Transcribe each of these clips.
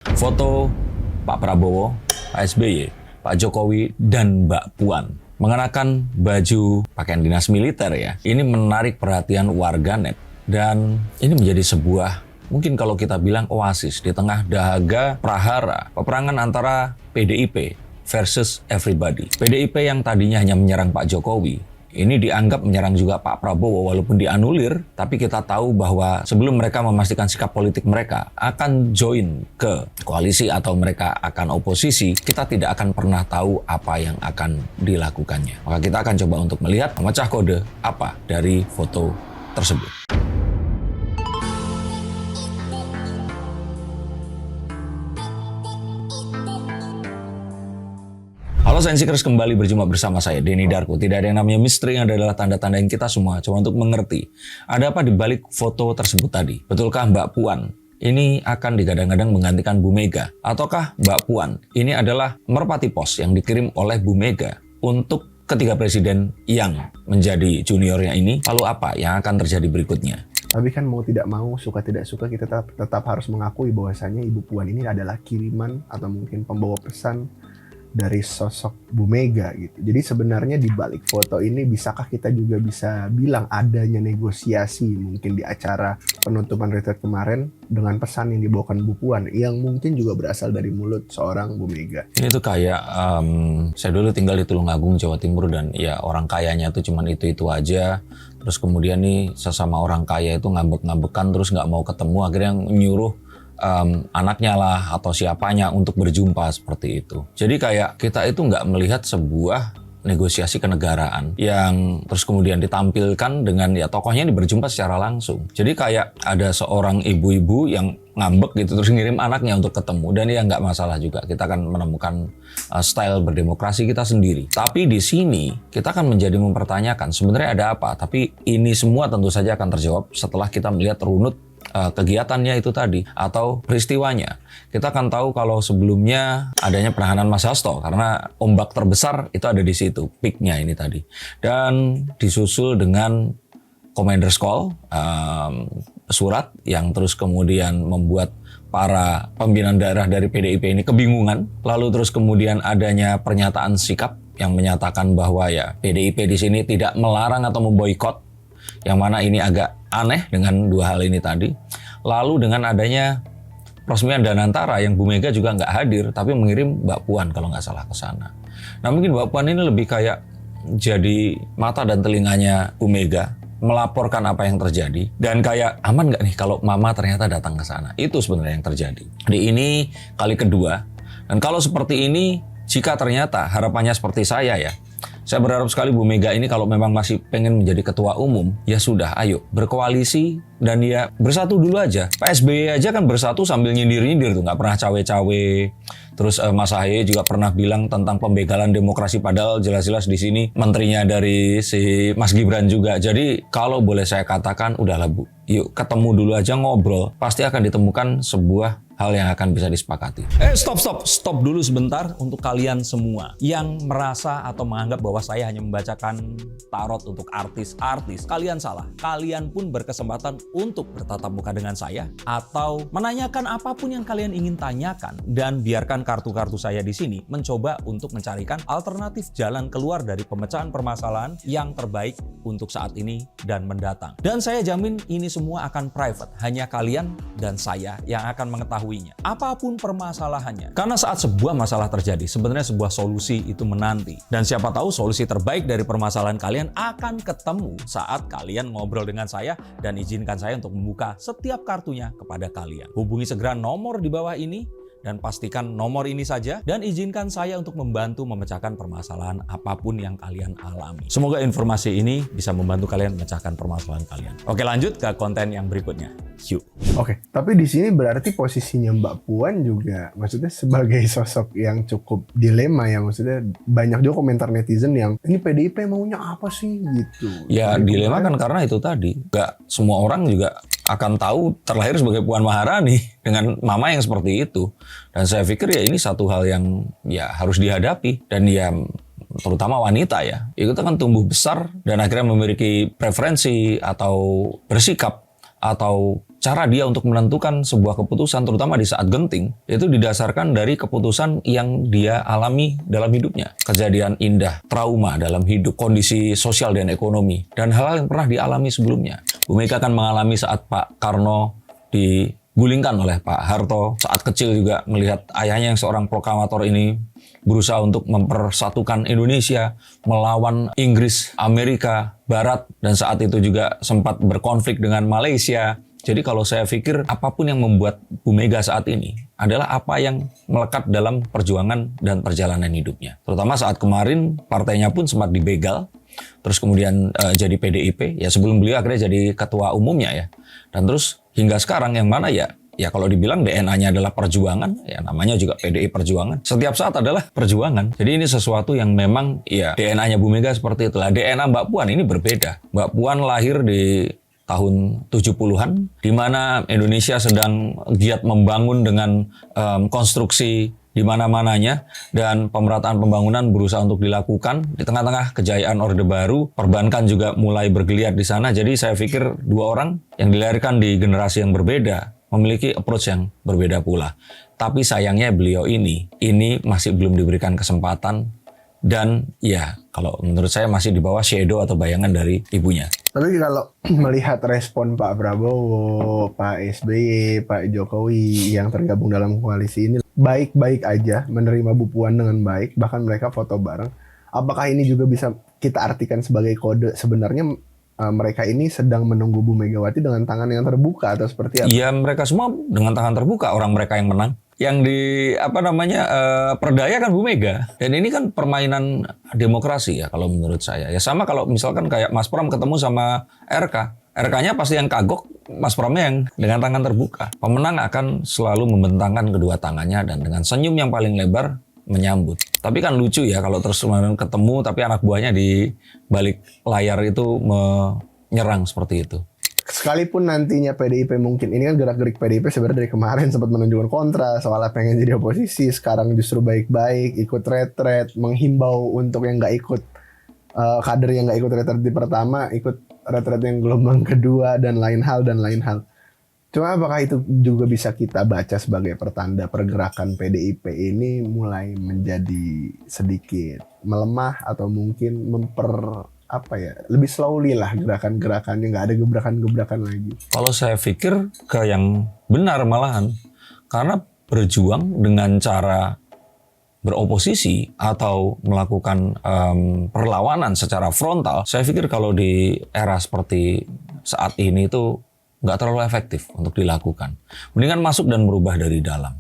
Foto Pak Prabowo, Pak SBY, Pak Jokowi, dan Mbak Puan mengenakan baju pakaian dinas militer ya. Ini menarik perhatian warganet dan ini menjadi sebuah, mungkin kalau kita bilang oasis di tengah dahaga prahara peperangan antara PDIP versus everybody. PDIP yang tadinya hanya menyerang Pak Jokowi, ini dianggap menyerang juga Pak Prabowo walaupun dianulir, tapi kita tahu bahwa sebelum mereka memastikan sikap politik mereka akan join ke koalisi atau mereka akan oposisi, kita tidak akan pernah tahu apa yang akan dilakukannya. Maka kita akan coba untuk melihat memecah kode apa dari foto tersebut. Halo Sainsikers, kembali berjumpa bersama saya, Denny Darko. Tidak ada yang namanya misteri, yang adalah tanda-tanda yang kita semua coba untuk mengerti. Ada apa di balik foto tersebut tadi? Betulkah Mbak Puan ini akan digadang-gadang menggantikan Bu Mega? Ataukah Mbak Puan ini adalah merpati pos yang dikirim oleh Bu Mega untuk ketiga presiden yang menjadi juniornya ini? Lalu apa yang akan terjadi berikutnya? Tapi kan mau tidak mau, suka tidak suka, kita tetap harus mengakui bahwasanya Ibu Puan ini adalah kiriman atau mungkin pembawa pesan dari sosok Bu Mega gitu. Jadi sebenarnya di balik foto ini bisakah kita juga bisa bilang adanya negosiasi mungkin di acara penutupan retreat kemarin dengan pesan yang dibawakan Bu Puan yang mungkin juga berasal dari mulut seorang Bu Mega. Ini tuh kayak saya dulu tinggal di Tulungagung, Jawa Timur, dan ya orang kayanya tuh cuman itu aja. Terus kemudian nih sesama orang kaya itu ngambek-ngambekan terus nggak mau ketemu, akhirnya nyuruh anaknya lah atau siapanya untuk berjumpa seperti itu. Jadi kayak kita itu nggak melihat sebuah negosiasi kenegaraan yang terus kemudian ditampilkan dengan ya tokohnya ini berjumpa secara langsung. Jadi kayak ada seorang ibu-ibu yang ngambek gitu terus ngirim anaknya untuk ketemu, dan ya nggak masalah juga, kita akan menemukan style berdemokrasi kita sendiri. Tapi di sini kita akan menjadi mempertanyakan sebenarnya ada apa. Tapi ini semua tentu saja akan terjawab setelah kita melihat runut kegiatannya itu tadi atau peristiwanya. Kita akan tahu kalau sebelumnya adanya penahanan Mas Hasto karena ombak terbesar itu ada di situ, peaknya ini tadi, dan disusul dengan Commander's Call, surat yang terus kemudian membuat para pimpinan daerah dari PDIP ini kebingungan. Lalu terus kemudian adanya pernyataan sikap yang menyatakan bahwa ya PDIP di sini tidak melarang atau memboikot, yang mana ini agak aneh dengan dua hal ini tadi. Lalu dengan adanya peresmian Danantara yang Bu Mega juga nggak hadir, tapi mengirim Mbak Puan kalau nggak salah ke sana. Nah mungkin Mbak Puan ini lebih kayak jadi mata dan telinganya Bu Mega, melaporkan apa yang terjadi, dan kayak aman nggak nih kalau Mama ternyata datang ke sana. Itu sebenarnya yang terjadi. Di ini kali kedua, dan kalau seperti ini, jika ternyata harapannya seperti saya ya, saya berharap sekali Bu Mega ini kalau memang masih pengen menjadi ketua umum, ya sudah ayo berkoalisi dan ya bersatu dulu aja. Pak SBY aja kan bersatu sambil nyindir-nyindir tuh, nggak pernah cawe-cawe. Terus Mas Ahaye juga pernah bilang tentang pembegalan demokrasi, padahal jelas-jelas di sini menterinya dari si Mas Gibran juga. Jadi kalau boleh saya katakan udahlah Bu, yuk ketemu dulu aja, ngobrol. Pasti akan ditemukan sebuah hal yang akan bisa disepakati. Stop dulu sebentar untuk kalian semua yang merasa atau menganggap bahwa saya hanya membacakan tarot untuk artis-artis. Kalian salah. Kalian pun berkesempatan untuk bertatap muka dengan saya atau menanyakan apapun yang kalian ingin tanyakan, dan biarkan kartu-kartu saya di sini mencoba untuk mencarikan alternatif jalan keluar dari pemecahan permasalahan yang terbaik untuk saat ini dan mendatang. Dan saya jamin ini semua akan private, hanya kalian dan saya yang akan mengetahui apapun permasalahannya. Karena saat sebuah masalah terjadi, sebenarnya sebuah solusi itu menanti. Dan siapa tahu solusi terbaik dari permasalahan kalian akan ketemu saat kalian ngobrol dengan saya dan izinkan saya untuk membuka setiap kartunya kepada kalian. Hubungi segera nomor di bawah ini dan pastikan nomor ini saja, dan izinkan saya untuk membantu memecahkan permasalahan apapun yang kalian alami. Semoga informasi ini bisa membantu kalian memecahkan permasalahan kalian. Oke, lanjut ke konten yang berikutnya. Yuk. Oke, tapi di sini berarti posisinya Mbak Puan juga maksudnya sebagai sosok yang cukup dilema ya, maksudnya banyak juga komentar netizen yang ini PDIP maunya apa sih gitu. Ya dilema kan karena itu tadi, gak semua orang juga akan tahu terlahir sebagai Puan Maharani dengan mama yang seperti itu. Dan saya pikir ya ini satu hal yang ya harus dihadapi, dan ya terutama wanita ya, itu kan tumbuh besar dan akhirnya memiliki preferensi atau bersikap atau cara dia untuk menentukan sebuah keputusan, terutama di saat genting, itu didasarkan dari keputusan yang dia alami dalam hidupnya. Kejadian indah, trauma dalam hidup, kondisi sosial dan ekonomi, dan hal-hal yang pernah dialami sebelumnya. Bu Mega kan mengalami saat Pak Karno digulingkan oleh Pak Harto, saat kecil juga melihat ayahnya yang seorang proklamator ini berusaha untuk mempersatukan Indonesia melawan Inggris, Amerika Barat, dan saat itu juga sempat berkonflik dengan Malaysia. Jadi kalau saya pikir apapun yang membuat Bu Mega saat ini adalah apa yang melekat dalam perjuangan dan perjalanan hidupnya. Terutama saat kemarin partainya pun sempat dibegal, terus kemudian jadi PDIP, ya sebelum beliau akhirnya jadi ketua umumnya ya. Dan terus hingga sekarang yang mana ya kalau dibilang DNA-nya adalah perjuangan, ya namanya juga PDI Perjuangan. Setiap saat adalah perjuangan. Jadi ini sesuatu yang memang ya DNA-nya Bu Mega seperti itulah. DNA Mbak Puan ini berbeda. Mbak Puan lahir di tahun 70-an, di mana Indonesia sedang giat membangun dengan konstruksi di mana-mananya, dan pemerataan pembangunan berusaha untuk dilakukan di tengah-tengah kejayaan Orde Baru. Perbankan juga mulai bergeliat di sana. Jadi saya pikir dua orang yang dilahirkan di generasi yang berbeda memiliki approach yang berbeda pula. Tapi sayangnya beliau ini masih belum diberikan kesempatan, dan ya kalau menurut saya masih di bawah shadow atau bayangan dari ibunya. Tapi kalau melihat respon Pak Prabowo, Pak SBY, Pak Jokowi yang tergabung dalam koalisi ini, baik-baik aja, menerima Bu Puan dengan baik, bahkan mereka foto bareng. Apakah ini juga bisa kita artikan sebagai kode sebenarnya mereka ini sedang menunggu Bu Megawati dengan tangan yang terbuka atau seperti apa? Iya, mereka semua dengan tangan terbuka, orang mereka yang menang. Yang perdaya kan Bu Mega. Dan ini kan permainan demokrasi ya kalau menurut saya. Ya sama kalau misalkan kayak Mas Pram ketemu sama RK. RK-nya pasti yang kagok, Mas Pramnya yang dengan tangan terbuka. Pemenang akan selalu membentangkan kedua tangannya dan dengan senyum yang paling lebar menyambut. Tapi kan lucu ya kalau terus ketemu tapi anak buahnya di balik layar itu menyerang seperti itu. Sekalipun nantinya PDIP mungkin, ini kan gerak-gerik PDIP sebenarnya dari kemarin sempat menunjukkan kontra soal pengen jadi oposisi, sekarang justru baik-baik, ikut retret, menghimbau untuk yang nggak ikut, kader yang nggak ikut retret di pertama, ikut retret yang gelombang kedua, dan lain hal. Cuma apakah itu juga bisa kita baca sebagai pertanda pergerakan PDIP ini mulai menjadi sedikit melemah atau mungkin lebih slowly lah gerakan-gerakannya, nggak ada gebrakan-gebrakan lagi. Kalau saya pikir ke yang benar malahan, karena berjuang dengan cara beroposisi atau melakukan perlawanan secara frontal, saya pikir kalau di era seperti saat ini itu nggak terlalu efektif untuk dilakukan. Mendingan masuk dan merubah dari dalam.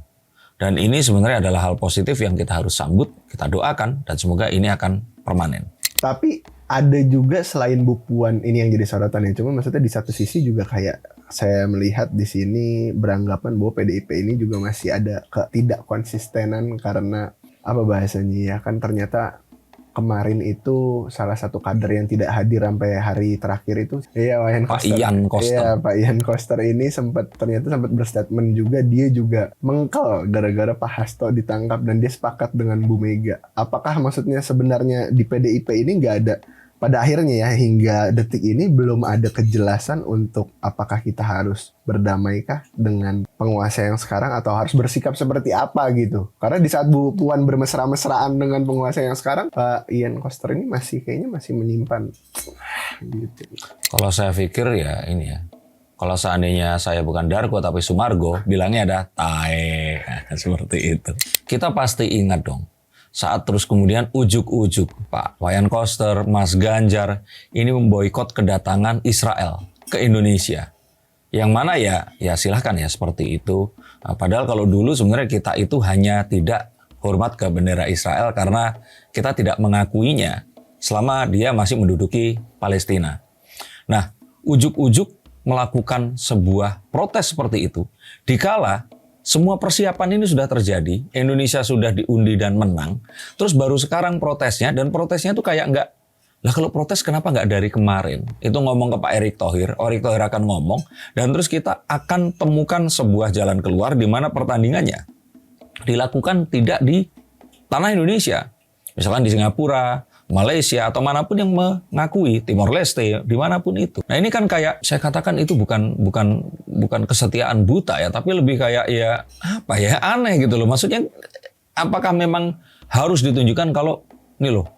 Dan ini sebenarnya adalah hal positif yang kita harus sambut, kita doakan, dan semoga ini akan permanen. Tapi ada juga selain Bu Puan ini yang jadi sorotan ya. Cuma maksudnya di satu sisi juga kayak saya melihat di sini beranggapan bahwa PDIP ini juga masih ada ketidakkonsistenan karena apa bahasanya ya, kan ternyata kemarin itu salah satu kader yang tidak hadir sampai hari terakhir itu Pak Ian Koster. Iya, Pak Ian Koster ini ternyata sempat berstatement juga, dia juga mengkel gara-gara Pak Hasto ditangkap dan dia sepakat dengan Bu Mega. Apakah maksudnya sebenarnya di PDIP ini nggak ada, pada akhirnya ya hingga detik ini belum ada kejelasan untuk apakah kita harus berdamaikah dengan penguasa yang sekarang atau harus bersikap seperti apa gitu. Karena di saat Bu Puan bermesra-mesraan dengan penguasa yang sekarang, Pak Ian Koster ini kayaknya masih menyimpan gitu. Kalau saya pikir ya ini ya, kalau seandainya saya bukan Dargo tapi Sumargo, bilangnya ada tae, seperti itu. Kita pasti ingat dong, saat terus kemudian ujuk-ujuk Pak Wayan Koster, Mas Ganjar ini memboikot kedatangan Israel ke Indonesia. Yang mana ya silahkan ya seperti itu. Nah, padahal kalau dulu sebenarnya kita itu hanya tidak hormat ke bendera Israel karena kita tidak mengakuinya selama dia masih menduduki Palestina. Nah, ujuk-ujuk melakukan sebuah protes seperti itu dikala semua persiapan ini sudah terjadi, Indonesia sudah diundi dan menang, terus baru sekarang protesnya, dan protesnya tuh kayak nggak, lah kalau protes kenapa nggak dari kemarin? Itu ngomong ke Pak Erick Thohir akan ngomong, dan terus kita akan temukan sebuah jalan keluar di mana pertandingannya dilakukan tidak di tanah Indonesia. Misalkan di Singapura, Malaysia atau manapun yang mengakui, Timor Leste, dimanapun itu. Nah ini kan kayak saya katakan itu bukan kesetiaan buta ya, tapi lebih kayak ya apa ya, aneh gitu loh. Maksudnya apakah memang harus ditunjukkan kalau ini loh,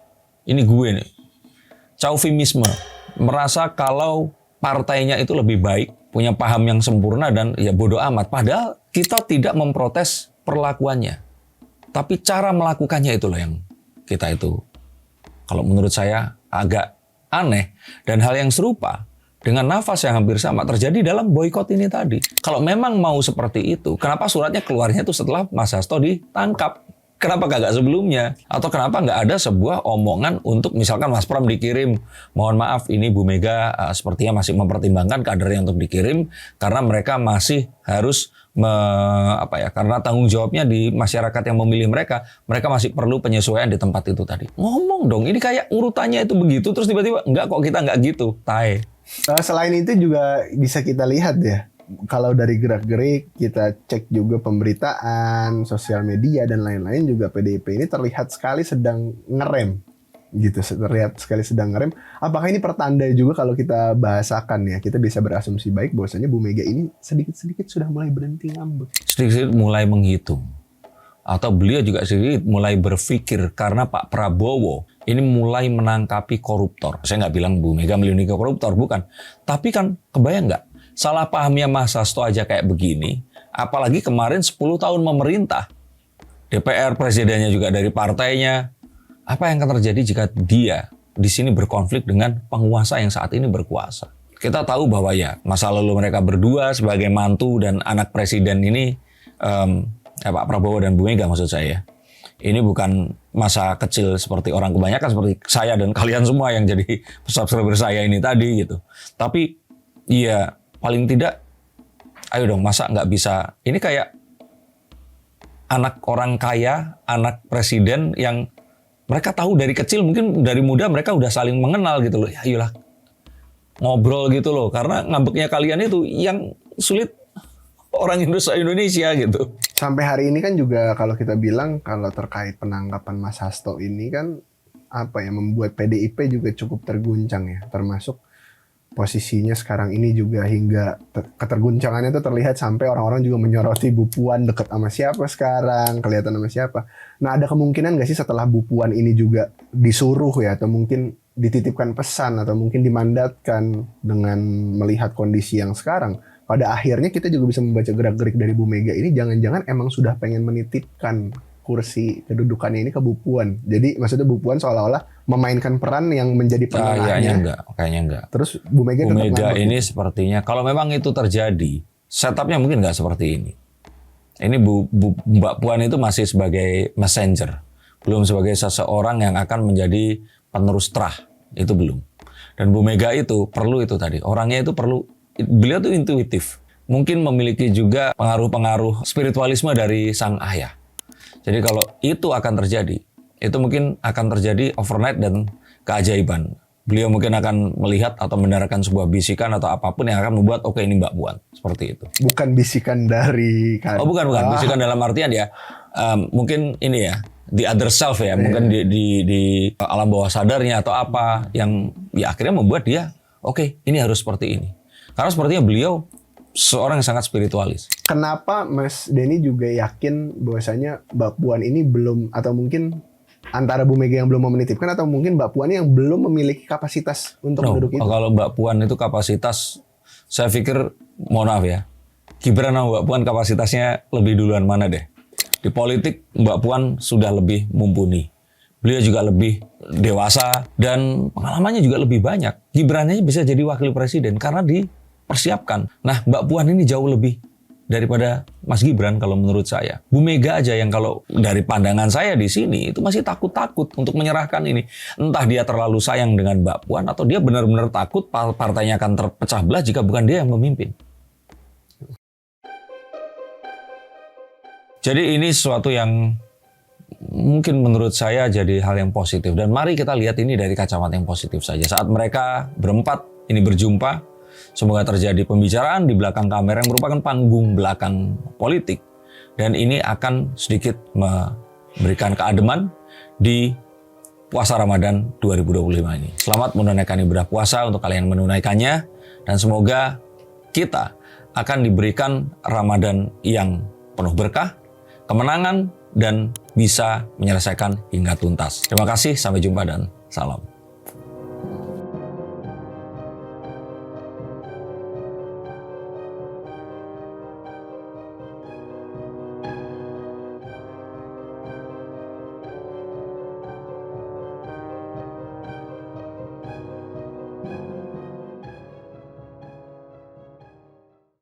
ini gue nih, chauvinisme, merasa kalau partainya itu lebih baik, punya paham yang sempurna dan ya bodoh amat. Padahal kita tidak memprotes perlakuannya, tapi cara melakukannya itulah yang kita itu, kalau menurut saya agak aneh. Dan hal yang serupa dengan nafas yang hampir sama terjadi dalam boykot ini tadi. Kalau memang mau seperti itu, kenapa suratnya keluarnya itu setelah Mas Hasto ditangkap? Kenapa kagak sebelumnya? Atau kenapa nggak ada sebuah omongan untuk misalkan Mas Pram dikirim, mohon maaf ini Bu Mega sepertinya masih mempertimbangkan kadernya untuk dikirim karena mereka masih harus karena tanggung jawabnya di masyarakat yang memilih mereka masih perlu penyesuaian di tempat itu tadi. Ngomong dong, ini kayak urutannya itu begitu terus tiba-tiba enggak kok, kita enggak gitu. Tae. Selain itu juga bisa kita lihat ya, kalau dari gerak-gerik kita cek juga pemberitaan, sosial media dan lain-lain juga PDIP ini terlihat sekali sedang ngerem gitu, terlihat sekali sedang ngerem. Apakah ini pertanda juga kalau kita bahasakan ya, kita bisa berasumsi baik bahwasanya Bu Mega ini sedikit-sedikit sudah mulai berhenti ngambek. Sedikit mulai menghitung. Atau beliau juga sedikit mulai berpikir karena Pak Prabowo ini mulai menangkapi koruptor. Saya nggak bilang Bu Mega melindungi koruptor, bukan. Tapi kan kebayang nggak? Salah pahamnya Mas Hasto aja kayak begini, apalagi kemarin 10 tahun memerintah. DPR presidennya juga dari partainya. Apa yang akan terjadi jika dia di sini berkonflik dengan penguasa yang saat ini berkuasa? Kita tahu bahwa ya masa lalu mereka berdua sebagai mantu dan anak presiden ini, Pak Prabowo dan Bu Mega maksud saya. Ini bukan masa kecil seperti orang kebanyakan, seperti saya dan kalian semua yang jadi subscriber saya ini tadi gitu. Tapi ya paling tidak, ayo dong, masa nggak bisa? Ini kayak anak orang kaya, anak presiden yang mereka tahu dari kecil, mungkin dari muda mereka udah saling mengenal gitu loh. Ya ayolah, ngobrol gitu loh. Karena ngambeknya kalian itu yang sulit orang Indonesia gitu. Sampai hari ini kan juga kalau kita bilang, kalau terkait penangkapan Mas Hasto ini kan membuat PDIP juga cukup terguncang ya, termasuk posisinya sekarang ini juga hingga keterguncangannya itu terlihat sampai orang-orang juga menyoroti Bu Puan dekat sama siapa sekarang, kelihatan sama siapa. Nah, ada kemungkinan nggak sih setelah Bu Puan ini juga disuruh ya, atau mungkin dititipkan pesan, atau mungkin dimandatkan dengan melihat kondisi yang sekarang, pada akhirnya kita juga bisa membaca gerak-gerik dari Bu Mega ini jangan-jangan emang sudah pengen menitipkan kursi kedudukannya ini ke Bu Puan. Jadi maksudnya Bu Puan seolah-olah memainkan peran yang menjadi penengahnya. Kayaknya enggak. Terus Bu Mega ini sepertinya kalau memang itu terjadi, setupnya mungkin enggak seperti ini. Ini Mbak Puan itu masih sebagai messenger, belum sebagai seseorang yang akan menjadi penerus terah, itu belum. Dan Bu Mega itu perlu itu tadi, orangnya itu perlu, beliau tuh intuitif, mungkin memiliki juga pengaruh-pengaruh spiritualisme dari sang ayah. Jadi kalau itu akan terjadi, itu mungkin akan terjadi overnight dan keajaiban. Beliau mungkin akan melihat atau mendengarkan sebuah bisikan atau apapun yang akan membuat oke, ini Mbak Puan, seperti itu. Bukan bisikan dari Oh bukan, bisikan dalam artian ya, mungkin ini ya, the other self ya, mungkin di alam bawah sadarnya atau apa yang ya akhirnya membuat dia oke, ini harus seperti ini. Karena sepertinya beliau seorang yang sangat spiritualis. Kenapa Mas Denny juga yakin bahwasanya Mbak Puan ini belum, atau mungkin antara Bu Mega yang belum mau menitipkan, atau mungkin Mbak Puan yang belum memiliki kapasitas untuk duduk itu? Kalau Mbak Puan itu kapasitas, saya pikir, mohon maaf ya, Gibran sama Mbak Puan kapasitasnya lebih duluan mana deh. Di politik Mbak Puan sudah lebih mumpuni. Beliau juga lebih dewasa dan pengalamannya juga lebih banyak. Gibrannya bisa jadi wakil presiden karena dipersiapkan. Nah, Mbak Puan ini jauh lebih daripada Mas Gibran kalau menurut saya. Bu Mega aja yang kalau dari pandangan saya di sini itu masih takut-takut untuk menyerahkan ini. Entah dia terlalu sayang dengan Mbak Puan atau dia benar-benar takut partainya akan terpecah belah jika bukan dia yang memimpin. Jadi ini sesuatu yang mungkin menurut saya jadi hal yang positif. Dan mari kita lihat ini dari kacamata yang positif saja. Saat mereka berempat ini berjumpa, semoga terjadi pembicaraan di belakang kamera yang merupakan panggung belakang politik. Dan ini akan sedikit memberikan keademan di puasa Ramadan 2025 ini. Selamat menunaikan ibadah puasa untuk kalian yang menunaikannya, dan semoga kita akan diberikan Ramadan yang penuh berkah, kemenangan, dan bisa menyelesaikan hingga tuntas. Terima kasih, sampai jumpa dan salam.